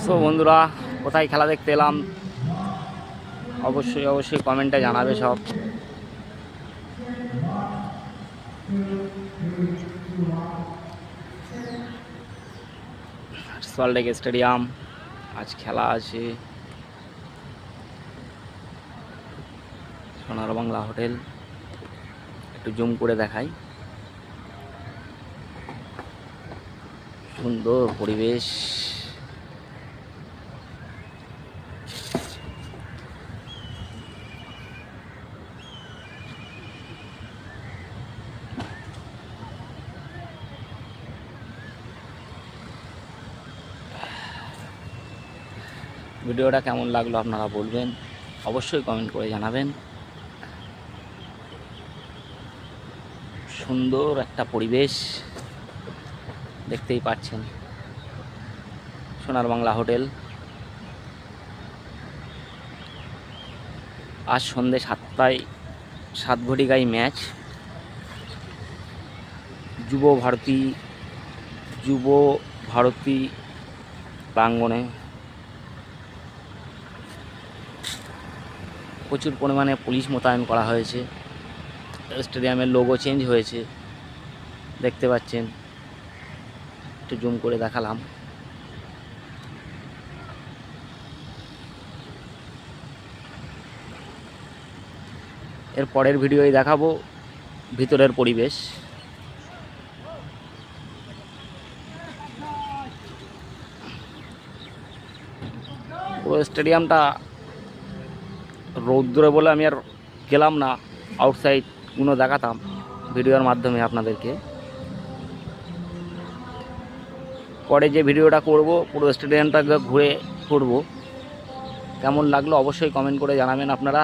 So বন্ধুরা, কোথায় খেলা দেখতে এলাম অবশ্যই অবশ্যই কমেন্টে জানাবে সব। সল্টলেক স্টেডিয়াম, আজ খেলা আছে। সোনার বাংলা হোটেল, একটু জুম করে দেখাই। সুন্দর পরিবেশ। ভিডিওটা কেমন লাগলো আপনারা বলবেন, অবশ্যই কমেন্ট করে জানাবেন। সুন্দর একটা পরিবেশ দেখতেই পাচ্ছেন। সোনার বাংলা হোটেল। আজ সন্ধ্যে 7টায় 7 ঘটিকায় ম্যাচ। যুব ভারতী প্রাঙ্গণে প্রচুর পরিমাণে পুলিশ মোতায়েন করা হয়েছে। স্টেডিয়ামের লোগো চেঞ্জ হয়েছে, দেখতে পাচ্ছেন। একটু জুম করে দেখালাম। এর পরের ভিডিওয় দেখাবো ভিতরের পরিবেশ। পুরো স্টেডিয়ামটা রৌদ্রে বলে আমি আর গেলাম না, আউটসাইডগুলো দেখাতাম ভিডিওর মাধ্যমে আপনাদেরকে। পরে যে ভিডিওটা করব পুরো স্টেডিয়ামটা ঘুরে করব। কেমন লাগলো অবশ্যই কমেন্ট করে জানাবেন আপনারা।